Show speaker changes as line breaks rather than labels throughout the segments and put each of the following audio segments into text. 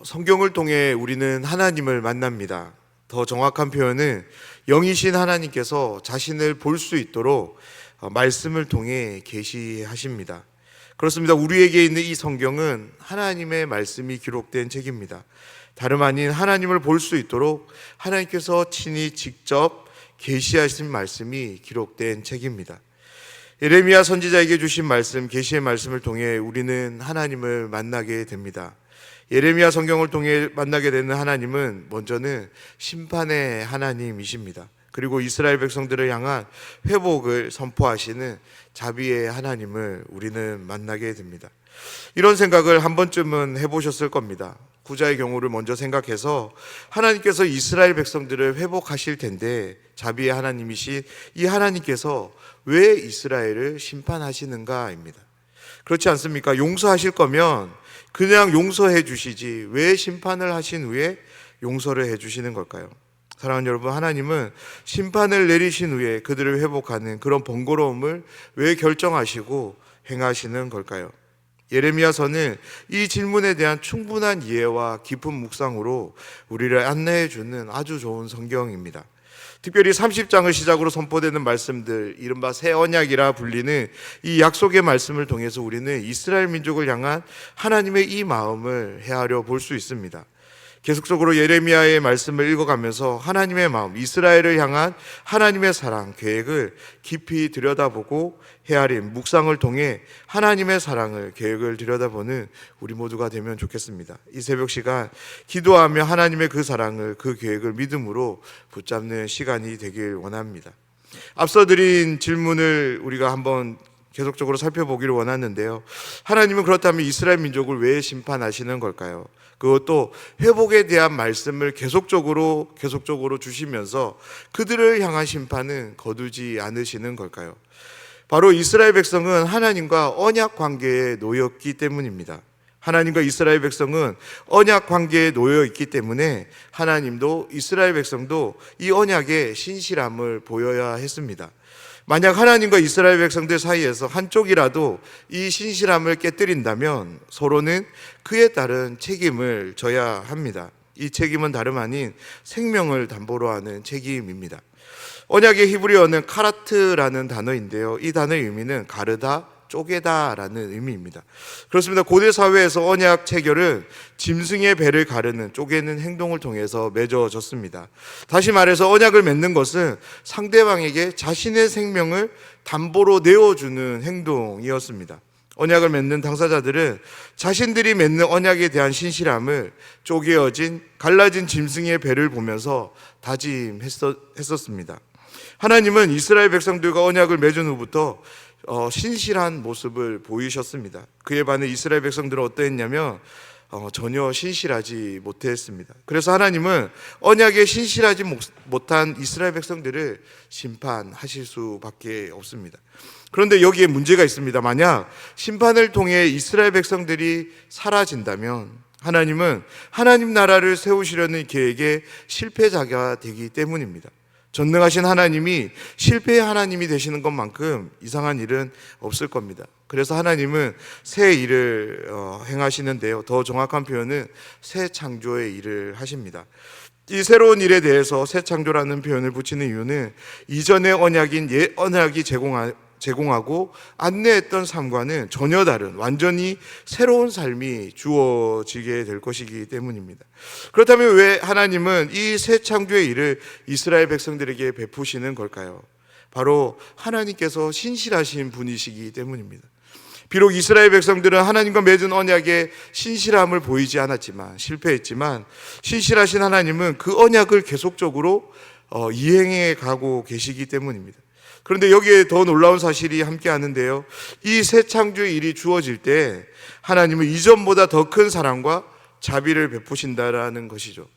성경을 통해 우리는 하나님을 만납니다. 더 정확한 표현은 영이신 하나님께서 자신을 볼 수 있도록 말씀을 통해 계시하십니다. 그렇습니다. 우리에게 있는 이 성경은 하나님의 말씀이 기록된 책입니다. 다름 아닌 하나님을 볼 수 있도록 하나님께서 친히 직접 계시하신 말씀이 기록된 책입니다. 예레미야 선지자에게 주신 말씀, 계시의 말씀을 통해 우리는 하나님을 만나게 됩니다. 예레미야 성경을 통해 만나게 되는 하나님은 먼저는 심판의 하나님이십니다. 그리고 이스라엘 백성들을 향한 회복을 선포하시는 자비의 하나님을 우리는 만나게 됩니다. 이런 생각을 한 번쯤은 해보셨을 겁니다. 구자의 경우를 먼저 생각해서 하나님께서 이스라엘 백성들을 회복하실 텐데 자비의 하나님이신 이 하나님께서 왜 이스라엘을 심판하시는가입니다. 그렇지 않습니까? 용서하실 거면 그냥 용서해 주시지 왜 심판을 하신 후에 용서를 해 주시는 걸까요? 사랑하는 여러분, 하나님은 심판을 내리신 후에 그들을 회복하는 그런 번거로움을 왜 결정하시고 행하시는 걸까요? 예레미야서는 이 질문에 대한 충분한 이해와 깊은 묵상으로 우리를 안내해 주는 아주 좋은 성경입니다. 특별히 30장을 시작으로 선포되는 말씀들, 이른바 새 언약이라 불리는 이 약속의 말씀을 통해서 우리는 이스라엘 민족을 향한 하나님의 이 마음을 헤아려 볼 수 있습니다. 계속적으로 예레미야의 말씀을 읽어가면서 하나님의 마음, 이스라엘을 향한 하나님의 사랑, 계획을 깊이 들여다보고 헤아림, 묵상을 통해 하나님의 사랑을, 계획을 들여다보는 우리 모두가 되면 좋겠습니다. 이 새벽 시간 기도하며 하나님의 그 사랑을, 그 계획을 믿음으로 붙잡는 시간이 되길 원합니다. 앞서 드린 질문을 우리가 한번 계속적으로 살펴보기를 원하는데요. 하나님은 그렇다면 이스라엘 민족을 왜 심판하시는 걸까요? 그것도 회복에 대한 말씀을 계속적으로 주시면서 그들을 향한 심판은 거두지 않으시는 걸까요? 바로 이스라엘 백성은 하나님과 언약 관계에 놓였기 때문입니다. 하나님과 이스라엘 백성은 언약 관계에 놓여 있기 때문에 하나님도 이스라엘 백성도 이 언약에 신실함을 보여야 했습니다. 만약 하나님과 이스라엘 백성들 사이에서 한쪽이라도 이 신실함을 깨뜨린다면 서로는 그에 따른 책임을 져야 합니다. 이 책임은 다름 아닌 생명을 담보로 하는 책임입니다. 언약의 히브리어는 카라트라는 단어인데요. 이 단어의 의미는 가르다, 쪼개다라는 의미입니다. 그렇습니다. 고대 사회에서 언약 체결은 짐승의 배를 가르는, 쪼개는 행동을 통해서 맺어졌습니다. 다시 말해서 언약을 맺는 것은 상대방에게 자신의 생명을 담보로 내어주는 행동이었습니다. 언약을 맺는 당사자들은 자신들이 맺는 언약에 대한 신실함을 갈라진 짐승의 배를 보면서 다짐했었습니다. 하나님은 이스라엘 백성들과 언약을 맺은 후부터 신실한 모습을 보이셨습니다. 그에 반해 이스라엘 백성들은 어떠했냐면 전혀 신실하지 못했습니다. 그래서 하나님은 언약에 신실하지 못한 이스라엘 백성들을 심판하실 수밖에 없습니다. 그런데 여기에 문제가 있습니다. 만약 심판을 통해 이스라엘 백성들이 사라진다면 하나님은 하나님 나라를 세우시려는 계획의 실패자가 되기 때문입니다. 전능하신 하나님이 실패의 하나님이 되시는 것만큼 이상한 일은 없을 겁니다. 그래서 하나님은 새 일을 행하시는데요. 더 정확한 표현은 새 창조의 일을 하십니다. 이 새로운 일에 대해서 새 창조라는 표현을 붙이는 이유는 이전의 언약인 옛 언약이 제공하고 안내했던 삶과는 전혀 다른 완전히 새로운 삶이 주어지게 될 것이기 때문입니다. 그렇다면 왜 하나님은 이 새 창조의 일을 이스라엘 백성들에게 베푸시는 걸까요? 바로 하나님께서 신실하신 분이시기 때문입니다. 비록 이스라엘 백성들은 하나님과 맺은 언약에 신실함을 보이지 않았지만, 실패했지만 신실하신 하나님은 그 언약을 계속적으로 이행해 가고 계시기 때문입니다. 그런데 여기에 더 놀라운 사실이 함께 하는데요. 이 새 창조의 일이 주어질 때 하나님은 이전보다 더 큰 사랑과 자비를 베푸신다라는 것이죠.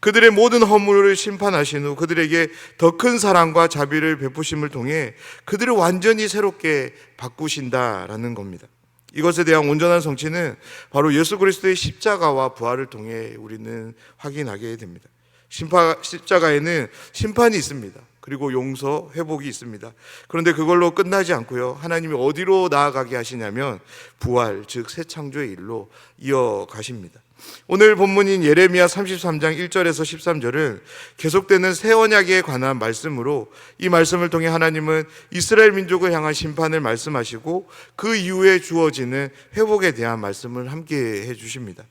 그들의 모든 허물을 심판하신 후 그들에게 더 큰 사랑과 자비를 베푸심을 통해 그들을 완전히 새롭게 바꾸신다라는 겁니다. 이것에 대한 온전한 성취는 바로 예수 그리스도의 십자가와 부활을 통해 우리는 확인하게 됩니다. 십자가에는 심판이 있습니다. 그리고 용서, 회복이 있습니다. 그런데 그걸로 끝나지 않고요. 하나님이 어디로 나아가게 하시냐면 부활, 즉 새 창조의 일로 이어가십니다. 오늘 본문인 예레미야 33장 1절에서 13절은 계속되는 새 언약에 관한 말씀으로, 이 말씀을 통해 하나님은 이스라엘 민족을 향한 심판을 말씀하시고 그 이후에 주어지는 회복에 대한 말씀을 함께 해주십니다.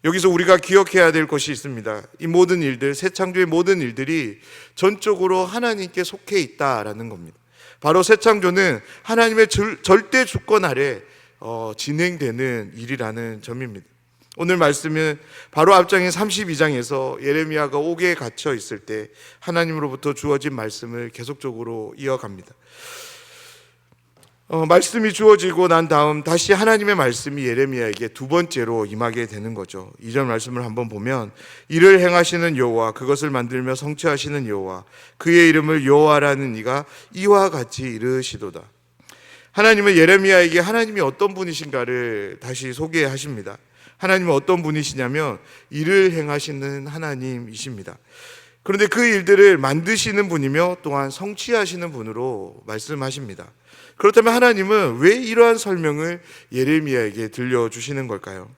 여기서 우리가 기억해야 될 것이 있습니다. 이 모든 일들, 새 창조의 모든 일들이 전적으로 하나님께 속해 있다라는 겁니다. 바로 새 창조는 하나님의 절대 주권 아래 진행되는 일이라는 점입니다. 오늘 말씀은 바로 앞장인 32장에서 예레미야가 옥에 갇혀 있을 때 하나님으로부터 주어진 말씀을 계속적으로 이어갑니다. 말씀이 주어지고 난 다음 다시 하나님의 말씀이 예레미야에게 두 번째로 임하게 되는 거죠. 2절 말씀을 한번 보면, 이를 행하시는 여호와, 그것을 만들며 성취하시는 여호와, 그의 이름을 여호와라는 이가 이와 같이 이르시도다. 하나님은 예레미야에게 하나님이 어떤 분이신가를 다시 소개하십니다. 하나님은 어떤 분이시냐면 일을 행하시는 하나님이십니다. 그런데 그 일들을 만드시는 분이며 또한 성취하시는 분으로 말씀하십니다. 그렇다면 하나님은 왜 이러한 설명을 예레미야에게 들려주시는 걸까요?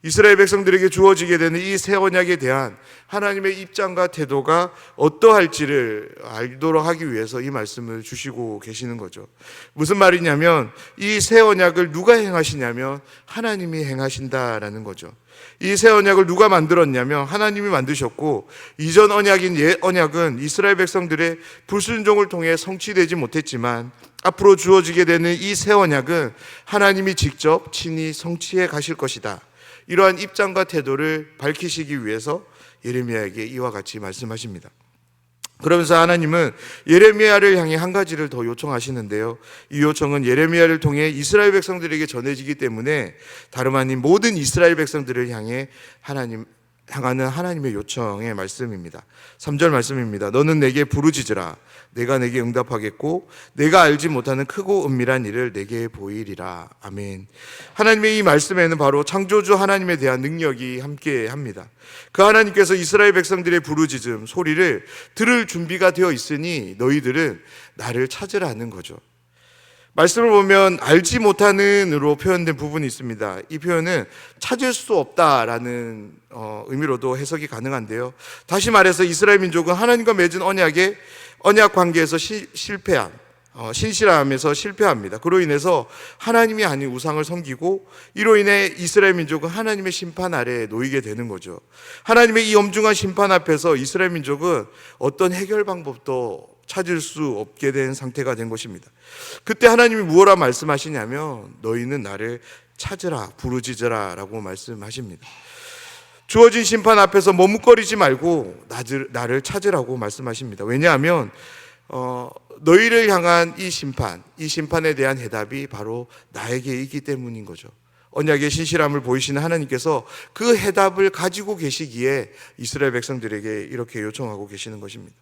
이스라엘 백성들에게 주어지게 되는 이 새 언약에 대한 하나님의 입장과 태도가 어떠할지를 알도록 하기 위해서 이 말씀을 주시고 계시는 거죠. 무슨 말이냐면 이 새 언약을 누가 행하시냐면 하나님이 행하신다라는 거죠. 이 새 언약을 누가 만들었냐면 하나님이 만드셨고, 이전 언약인 옛 언약은 이스라엘 백성들의 불순종을 통해 성취되지 못했지만 앞으로 주어지게 되는 이 새 언약은 하나님이 직접 친히 성취해 가실 것이다. 이러한 입장과 태도를 밝히시기 위해서 예레미야에게 이와 같이 말씀하십니다. 그러면서 하나님은 예레미야를 향해 한 가지를 더 요청하시는데요. 이 요청은 예레미야를 통해 이스라엘 백성들에게 전해지기 때문에 다름 아닌 모든 이스라엘 백성들을 향해 향하는 하나님의 요청의 말씀입니다. 3절 말씀입니다. 너는 내게 부르짖으라. 내가 내게 응답하겠고 내가 알지 못하는 크고 은밀한 일을 내게 보이리라. 아멘. 하나님의 이 말씀에는 바로 창조주 하나님에 대한 능력이 함께합니다. 그 하나님께서 이스라엘 백성들의 부르짖음 소리를 들을 준비가 되어 있으니 너희들은 나를 찾으라는 거죠. 말씀을 보면 알지 못하는으로 표현된 부분이 있습니다. 이 표현은 찾을 수 없다라는 의미로도 해석이 가능한데요. 다시 말해서 이스라엘 민족은 하나님과 맺은 언약 관계에서 신실함에서 실패합니다. 그로 인해서 하나님이 아닌 우상을 섬기고, 이로 인해 이스라엘 민족은 하나님의 심판 아래에 놓이게 되는 거죠. 하나님의 이 엄중한 심판 앞에서 이스라엘 민족은 어떤 해결 방법도 찾을 수 없게 된 상태가 된 것입니다. 그때 하나님이 무엇라 말씀하시냐면 너희는 나를 찾으라, 부르짖으라 라고 말씀하십니다. 주어진 심판 앞에서 머뭇거리지 말고 나를 찾으라고 말씀하십니다. 왜냐하면 너희를 향한 이 심판에 대한 해답이 바로 나에게 있기 때문인 거죠. 언약의 신실함을 보이시는 하나님께서 그 해답을 가지고 계시기에 이스라엘 백성들에게 이렇게 요청하고 계시는 것입니다.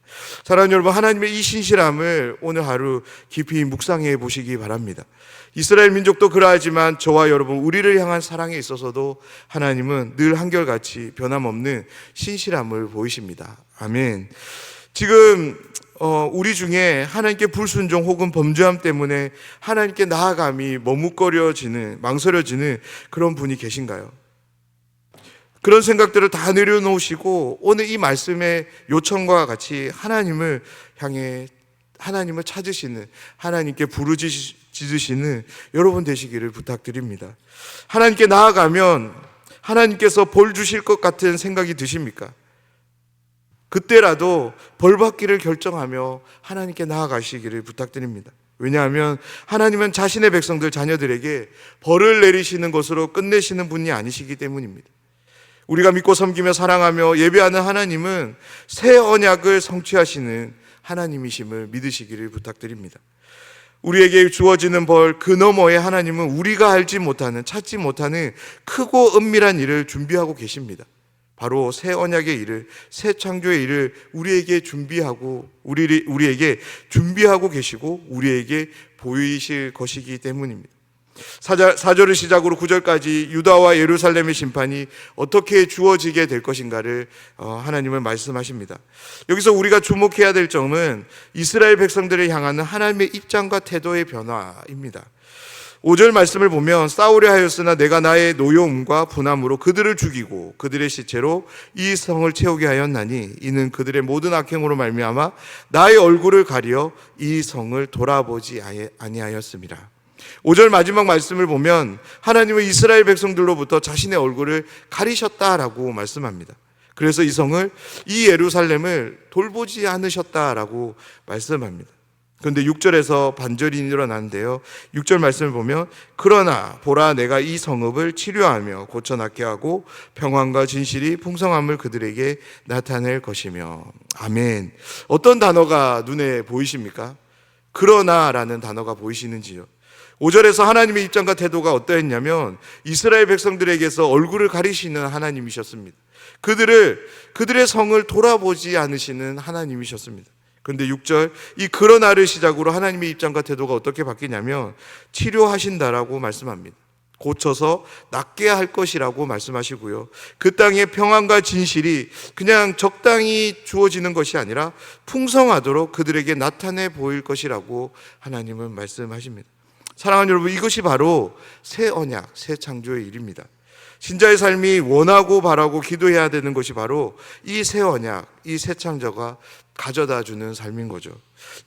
사랑하는 여러분, 하나님의 이 신실함을 오늘 하루 깊이 묵상해 보시기 바랍니다. 이스라엘 민족도 그러하지만 저와 여러분, 우리를 향한 사랑에 있어서도 하나님은 늘 한결같이 변함없는 신실함을 보이십니다. 아멘. 지금 우리 중에 하나님께 불순종 혹은 범죄함 때문에 하나님께 나아감이 망설여지는 그런 분이 계신가요? 그런 생각들을 다 내려놓으시고 오늘 이 말씀의 요청과 같이 하나님을 향해 하나님을 찾으시는, 하나님께 부르짖으시는 여러분 되시기를 부탁드립니다. 하나님께 나아가면 하나님께서 벌 주실 것 같은 생각이 드십니까? 그때라도 벌 받기를 결정하며 하나님께 나아가시기를 부탁드립니다. 왜냐하면 하나님은 자신의 백성들, 자녀들에게 벌을 내리시는 것으로 끝내시는 분이 아니시기 때문입니다. 우리가 믿고 섬기며 사랑하며 예배하는 하나님은 새 언약을 성취하시는 하나님이심을 믿으시기를 부탁드립니다. 우리에게 주어지는 벌 그 너머에 하나님은 우리가 알지 못하는, 찾지 못하는 크고 은밀한 일을 준비하고 계십니다. 바로 새 언약의 일을, 새 창조의 일을 우리에게 준비하고 계시고 우리에게 보이실 것이기 때문입니다. 4절을 시작으로 9절까지 유다와 예루살렘의 심판이 어떻게 주어지게 될 것인가를 하나님은 말씀하십니다. 여기서 우리가 주목해야 될 점은 이스라엘 백성들을 향하는 하나님의 입장과 태도의 변화입니다. 5절 말씀을 보면 싸우려 하였으나 내가 나의 노여움과 분함으로 그들을 죽이고 그들의 시체로 이 성을 채우게 하였나니 이는 그들의 모든 악행으로 말미암아 나의 얼굴을 가려 이 성을 돌아보지 아니하였습니다. 5절 마지막 말씀을 보면 하나님은 이스라엘 백성들로부터 자신의 얼굴을 가리셨다라고 말씀합니다. 그래서 이 예루살렘을 돌보지 않으셨다라고 말씀합니다. 그런데 6절에서 반절이 일어나는데요. 6절 말씀을 보면 그러나 보라 내가 이 성읍을 치료하며 고쳐낫게 하고 평안과 진실이 풍성함을 그들에게 나타낼 것이며. 아멘. 어떤 단어가 눈에 보이십니까? 그러나라는 단어가 보이시는지요? 5절에서 하나님의 입장과 태도가 어떠했냐면 이스라엘 백성들에게서 얼굴을 가리시는 하나님이셨습니다. 그들의 성을 돌아보지 않으시는 하나님이셨습니다. 그런데 6절 이 그러나를 시작으로 하나님의 입장과 태도가 어떻게 바뀌냐면 치료하신다라고 말씀합니다. 고쳐서 낫게 할 것이라고 말씀하시고요. 그 땅의 평안과 진실이 그냥 적당히 주어지는 것이 아니라 풍성하도록 그들에게 나타내 보일 것이라고 하나님은 말씀하십니다. 사랑하는 여러분, 이것이 바로 새 언약, 새 창조의 일입니다. 신자의 삶이 원하고 바라고 기도해야 되는 것이 바로 이 새 언약, 이 새 창조가 가져다 주는 삶인 거죠.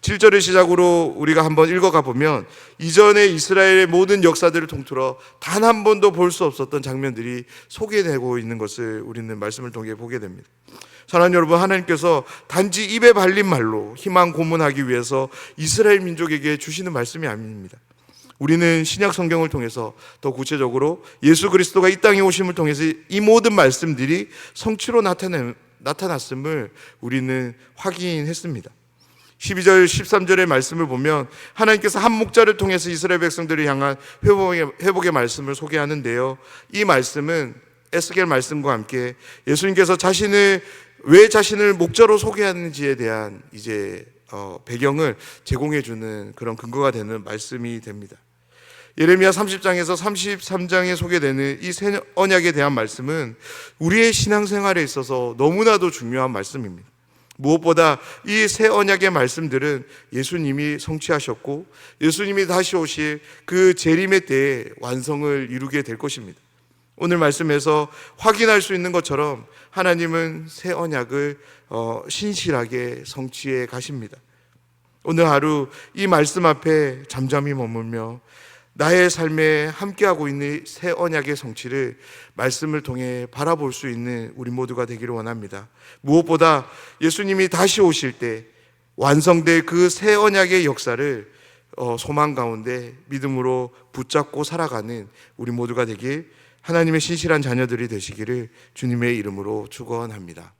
7절을 시작으로 우리가 한번 읽어가 보면 이전에 이스라엘의 모든 역사들을 통틀어 단 한 번도 볼 수 없었던 장면들이 소개되고 있는 것을 우리는 말씀을 통해 보게 됩니다. 사랑하는 여러분, 하나님께서 단지 입에 발린 말로 희망 고문하기 위해서 이스라엘 민족에게 주시는 말씀이 아닙니다. 우리는 신약 성경을 통해서 더 구체적으로 예수 그리스도가 이 땅에 오심을 통해서 이 모든 말씀들이 성취로 나타났음을 우리는 확인했습니다. 12절 13절의 말씀을 보면 하나님께서 한 목자를 통해서 이스라엘 백성들을 향한 회복의 말씀을 소개하는데요. 이 말씀은 에스겔 말씀과 함께 예수님께서 왜 자신을 목자로 소개하는지에 대한 배경을 제공해 주는 그런 근거가 되는 말씀이 됩니다. 예레미야 30장에서 33장에 소개되는 이 새 언약에 대한 말씀은 우리의 신앙생활에 있어서 너무나도 중요한 말씀입니다. 무엇보다 이 새 언약의 말씀들은 예수님이 성취하셨고 예수님이 다시 오실 그 재림의 때에 완성을 이루게 될 것입니다. 오늘 말씀에서 확인할 수 있는 것처럼 하나님은 새 언약을 신실하게 성취해 가십니다. 오늘 하루 이 말씀 앞에 잠잠히 머물며 나의 삶에 함께하고 있는 새 언약의 성취를 말씀을 통해 바라볼 수 있는 우리 모두가 되기를 원합니다. 무엇보다 예수님이 다시 오실 때 완성될 그 새 언약의 역사를 소망 가운데 믿음으로 붙잡고 살아가는 우리 모두가 되길, 하나님의 신실한 자녀들이 되시기를 주님의 이름으로 축원합니다.